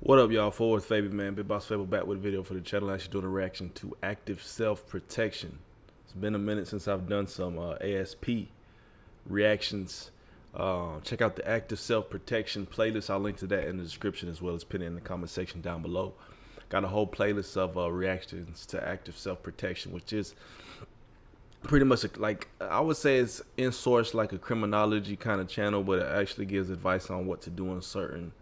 What up, y'all? FortWorthFabian, man. BigBossFabo back with a video for the channel. Actually doing a reaction to active self-protection. It's been a minute since I've done some ASP reactions. Check out the active self-protection playlist. I'll link to that in the description as well as put it in the comment section down below. Got a whole playlist of reactions to active self-protection, which is pretty much like, I would say it's in source like a criminology kind of channel, but it actually gives advice on what to do in certain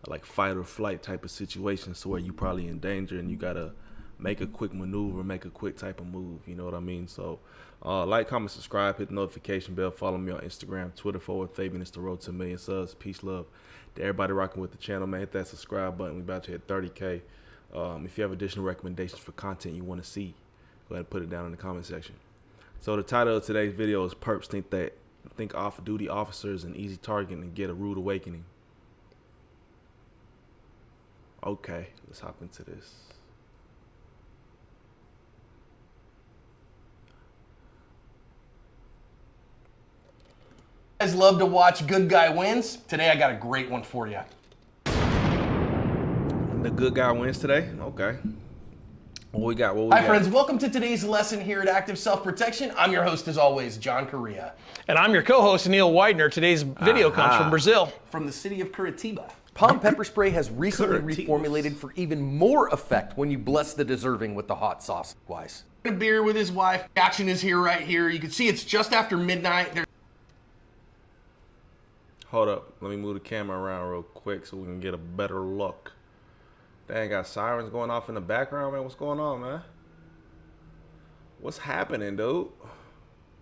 like fight or flight type of situations, so where you probably in danger and you gotta make a quick maneuver, make a quick type of move, you know what I mean? So like, comment, subscribe, hit the notification bell, follow me on Instagram, Twitter, FortWorthFabian. It's the road to 1 million subs. Peace, love to everybody rocking with the channel, man. Hit that subscribe button. We about to hit 30K. If you have additional recommendations for content you want to see, go ahead and put it down in the comment section. So the title of today's video is Perps think off-duty officers an easy target and get a rude awakening. Okay, let's hop into this. You guys love to watch Good Guy Wins. Today I got a great one for you. The good guy wins today? Okay. What we got? Hi friends, welcome to today's lesson here at Active Self-Protection. I'm your host as always, John Correa. And I'm your co-host, Neil Widener. Today's video comes from Brazil. From the city of Curitiba. Palm pepper spray has recently reformulated for even more effect when you bless the deserving with the hot sauce. Wise. A beer with his wife. Action is here, right here. You can see it's just after midnight. Hold up. Let me move the camera around real quick so we can get a better look. Dang, got sirens going off in the background, man. What's going on, man? What's happening, dude?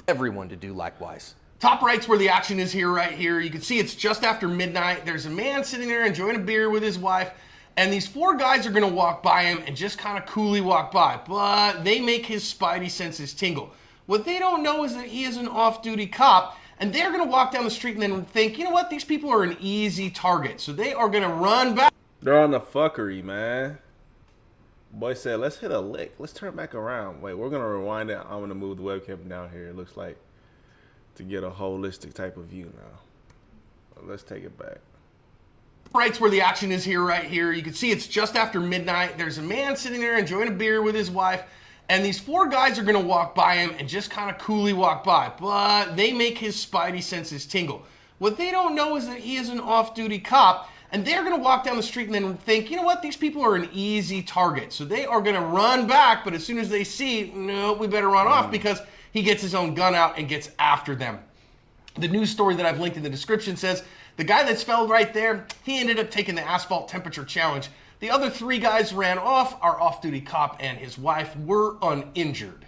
Everyone to do likewise. Top right's where the action is here, right here. You can see it's just after midnight. There's a man sitting there enjoying a beer with his wife, and these four guys are gonna walk by him and just kind of coolly walk by, but they make his spidey senses tingle. What they don't know is that he is an off-duty cop, and they're gonna walk down the street and then think, you know what, these people are an easy target. So they are gonna run back. They're on the fuckery, man. Boy said, let's hit a lick. Let's turn back around. Wait, we're gonna rewind it. I'm gonna move the webcam down here. It looks like, to get a holistic type of view now. Let's take it back. Right's where the action is here, right here. You can see it's just after midnight. There's a man sitting there enjoying a beer with his wife, and these four guys are gonna walk by him and just kind of coolly walk by, but they make his spidey senses tingle. What they don't know is that he is an off-duty cop, and they're gonna walk down the street and then think, you know what, these people are an easy target. So they are gonna run back, but as soon as they see, no, we better run off, because he gets his own gun out and gets after them. The news story that I've linked in the description says the guy that's fell right there, he ended up taking the asphalt temperature challenge. The other three guys ran off. Our off-duty cop and his wife were uninjured.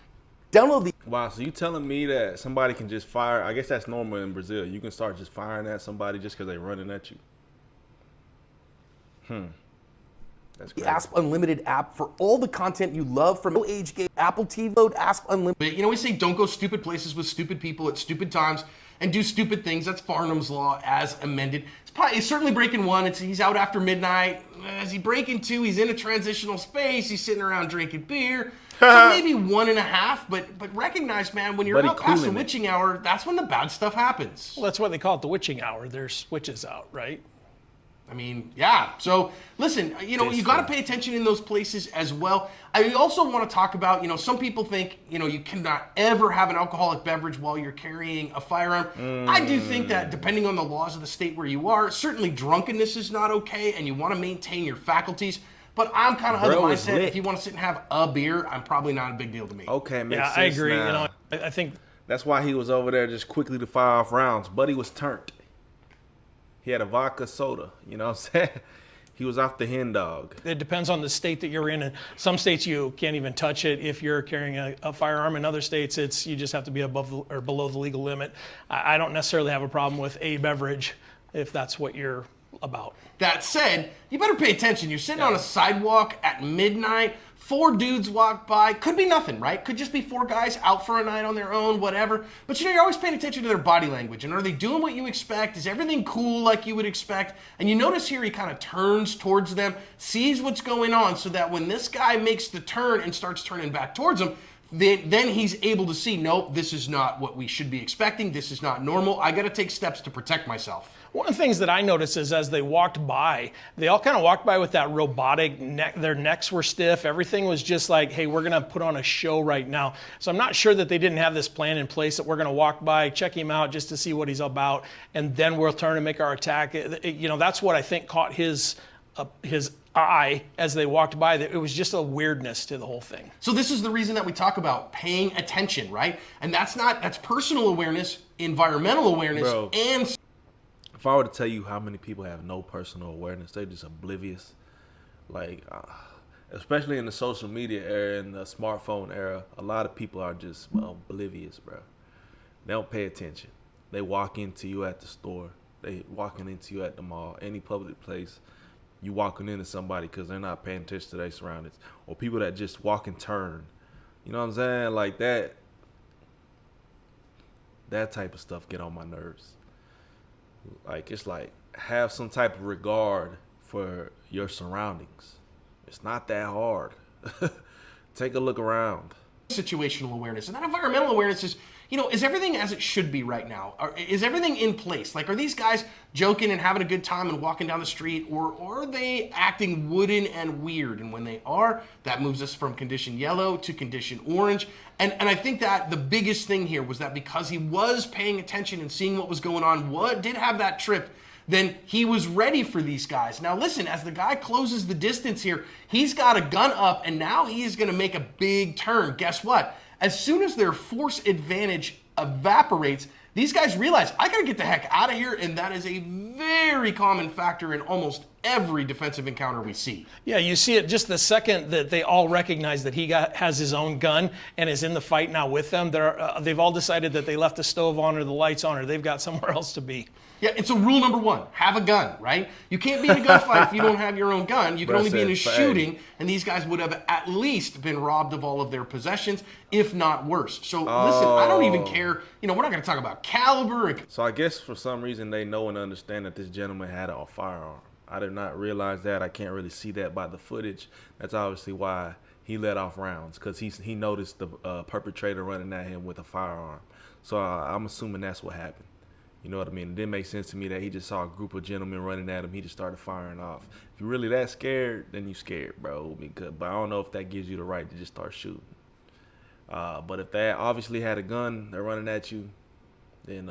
Download the... Wow, so you telling me that somebody can just fire? I guess that's normal in Brazil. You can start just firing at somebody just because they're running at you. That's great. Asp Unlimited app for all the content you love from no age gate. Apple TV, load Asp Unlimited. But you know, we say don't go stupid places with stupid people at stupid times and do stupid things. That's Farnham's Law as amended. He's certainly breaking one. He's out after midnight. Is he breaking two? He's in a transitional space. He's sitting around drinking beer. So maybe 1.5, but recognize, man, when you're out past the witching hour, that's when the bad stuff happens. Well, that's why they call it the witching hour. There's switches out, right? I mean, yeah. So listen, you know, you got to pay attention in those places as well. I also want to talk about, you know, some people think, you know, you cannot ever have an alcoholic beverage while you're carrying a firearm. I do think that depending on the laws of the state where you are, certainly drunkenness is not okay, and you want to maintain your faculties. But I'm kind of of the mindset, if you want to sit and have a beer, I'm probably not a big deal to me. Okay, makes sense. Yeah, I agree. Now. You know, I think that's why he was over there just quickly to fire off rounds. Buddy was turned. He had a vodka soda, you know what I'm saying? He was off the hen dog. it depends on the state that you're in. In some states, you can't even touch it if you're carrying a firearm. In other states, you just have to be above or below the legal limit. I don't necessarily have a problem with a beverage if that's what you're about. That said, you better pay attention. You're sitting on a sidewalk at midnight. Four dudes walk by. Could be nothing, right? Could just be four guys out for a night on their own, whatever. But you know, you're always paying attention to their body language. And are they doing what you expect? Is everything cool like you would expect? And you notice here he kind of turns towards them, sees what's going on, so that when this guy makes the turn and starts turning back towards him, then he's able to see, nope, this is not what we should be expecting. This is not normal. I got to take steps to protect myself. One of the things that I noticed is as they walked by, they all kind of walked by with that robotic neck. Their necks were stiff. Everything was just like, hey, we're going to put on a show right now. So I'm not sure that they didn't have this plan in place that we're going to walk by, check him out just to see what he's about, and then we'll turn and make our attack. You know, that's what I think caught his eye as they walked by. That it was just a weirdness to the whole thing. So this is the reason that we talk about paying attention, right? And that's personal awareness, environmental awareness, Bro, and if I were to tell you how many people have no personal awareness, they're just oblivious. Like, especially in the social media era and the smartphone era, a lot of people are just oblivious, bro. They don't pay attention. They walk into you at the store. They walking into you at the mall, any public place. You walking into somebody because they're not paying attention to their surroundings, or people that just walk and turn. You know what I'm saying? Like that type of stuff get on my nerves. Like, it's like, have some type of regard for your surroundings. It's not that hard. Take a look around. situational awareness. And that environmental awareness is, you know, is everything as it should be right now? Is everything in place? Like, are these guys joking and having a good time and walking down the street, or are they acting wooden and weird? And when they are, that moves us from condition yellow to condition orange. And I think that the biggest thing here was that because he was paying attention and seeing what was going on, did have that trip, then he was ready for these guys. Now listen, as the guy closes the distance here, he's got a gun up, and now he is going to make a big turn. Guess what? As soon as their force advantage evaporates, these guys realize, I got to get the heck out of here, and that is a very common factor in almost every defensive encounter we see. Yeah, you see it just the second that they all recognize that he has his own gun and is in the fight now with them. They've all decided that they left the stove on or the lights on, or they've got somewhere else to be. Yeah, it's a rule number one. Have a gun, right? You can't be in a gunfight if you don't have your own gun. You can only be in a shooting, and these guys would have at least been robbed of all of their possessions, if not worse. So listen, I don't even care. You know, we're not going to talk about caliber. So I guess for some reason they know and understand that this gentleman had a firearm. I did not realize that. I can't really see that by the footage. That's obviously why he let off rounds, because he noticed the perpetrator running at him with a firearm. So I'm assuming that's what happened. You know what I mean? It didn't make sense to me that he just saw a group of gentlemen running at him. He just started firing off. If you're really that scared, then you scared, bro. But I don't know if that gives you the right to just start shooting. But if they obviously had a gun, they're running at you, then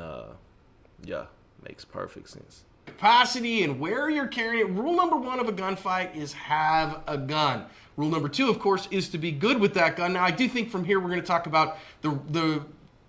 yeah, makes perfect sense. Capacity and where you're carrying it. Rule number one of a gunfight is have a gun. Rule number two, of course, is to be good with that gun. Now, I do think from here we're going to talk about the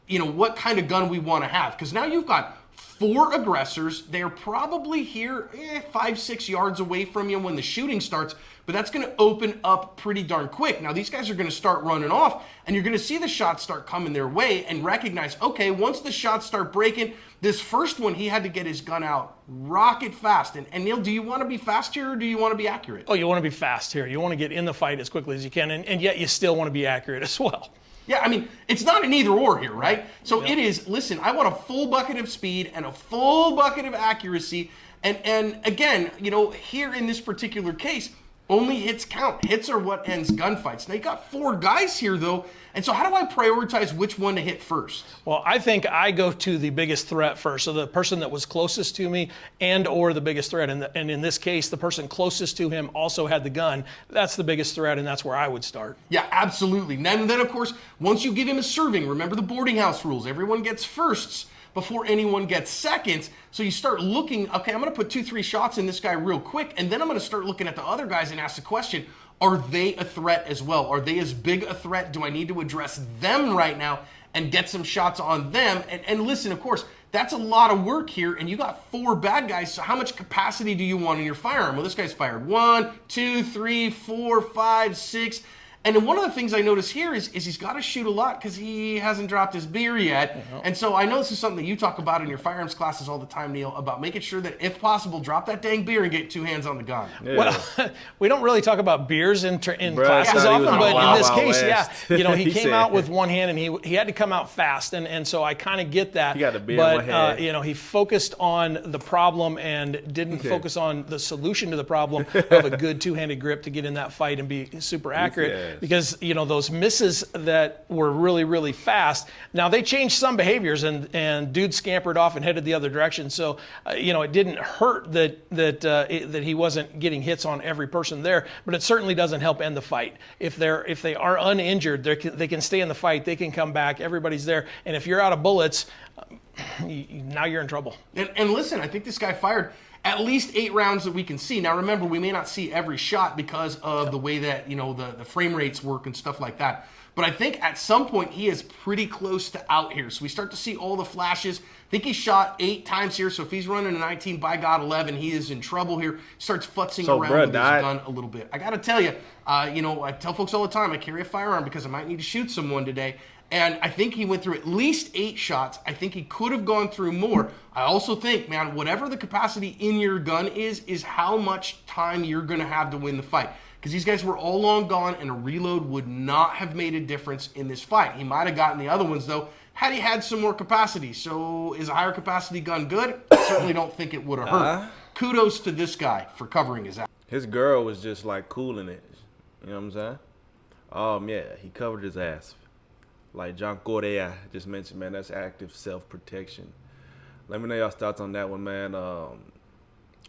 you know, what kind of gun we want to have, because now you've got 4 aggressors. They're probably here 5-6 yards away from you when the shooting starts, but that's going to open up pretty darn quick. Now these guys are going to start running off, and you're going to see the shots start coming their way and recognize, okay, once the shots start breaking, this first one, he had to get his gun out rocket fast. And Neil, do you want to be fast here, or do you want to be accurate? Oh, you want to be fast here. You want to get in the fight as quickly as you can, and yet you still want to be accurate as well. Yeah, I mean, it's not an either or here, right? So it is, listen, I want a full bucket of speed and a full bucket of accuracy. And again, you know, here in this particular case, only hits count. Hits are what ends gunfights. Now, you got 4 guys here, though. And so how do I prioritize which one to hit first? Well, I think I go to the biggest threat first. So the person that was closest to me and or the biggest threat. And in this case, the person closest to him also had the gun. That's the biggest threat, and that's where I would start. Yeah, absolutely. And then, of course, once you give him a serving, remember the boarding house rules. Everyone gets firsts before anyone gets seconds. So you start looking, okay, I'm going to put 2-3 shots in this guy real quick, and then I'm going to start looking at the other guys and ask the question, are they a threat as well? Are they as big a threat? Do I need to address them right now and get some shots on them? And listen, of course, that's a lot of work here, and you got 4 bad guys, so how much capacity do you want in your firearm? Well, this guy's fired 1, 2, 3, 4, 5, 6. And then one of the things I notice here is he's got to shoot a lot because he hasn't dropped his beer yet. And so I know this is something that you talk about in your firearms classes all the time, Neil, about making sure that, if possible, drop that dang beer and get 2 hands on the gun. Yeah. Well, we don't really talk about beers in classes often, but in this case, yeah, you know, he came out with 1 hand, and he had to come out fast, and so I kind of get that. He got the beer but, in 1 hand. you know, he focused on the problem and didn't focus on the solution to the problem of a good 2-handed grip to get in that fight and be super accurate. because those misses that were really, really fast. Now they changed some behaviors, and dude scampered off and headed the other direction. So it didn't hurt that he wasn't getting hits on every person there, but it certainly doesn't help end the fight. If they are uninjured, they can stay in the fight. They can come back. Everybody's there, and if you're out of bullets, now you're in trouble. And listen, I think this guy fired at least 8 rounds that we can see. Now remember, we may not see every shot because of the way that the frame rates work and stuff like that. But I think at some point he is pretty close to out here. So we start to see all the flashes. I think he shot 8 times here. So if he's running a 19 by God 11, he is in trouble here. Starts futzing around with his gun a little bit. I got to tell you, I tell folks all the time, I carry a firearm because I might need to shoot someone today. And I think he went through at least 8 shots. I think he could have gone through more. I also think, man, whatever the capacity in your gun is how much time you're going to have to win the fight. Because these guys were all long gone, and a reload would not have made a difference in this fight. He might have gotten the other ones, though, had he had some more capacity. So is a higher capacity gun good? I certainly don't think it would have hurt. Kudos to this guy for covering his ass. His girl was just like cooling it. You know what I'm saying? Yeah, he covered his ass. Like John Correa just mentioned, man, that's active self-protection. Let me know y'all's thoughts on that one, man.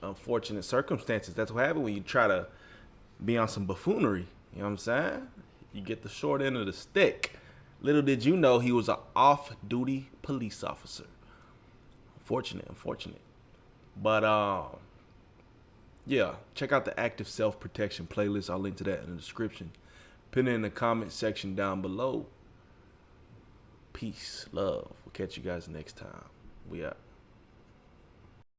Unfortunate circumstances. That's what happens when you try to be on some buffoonery. You know what I'm saying? You get the short end of the stick. Little did you know he was an off-duty police officer. Unfortunate. But, yeah, check out the active self-protection playlist. I'll link to that in the description. Pin it in the comment section down below. Peace, love. We'll catch you guys next time. We out.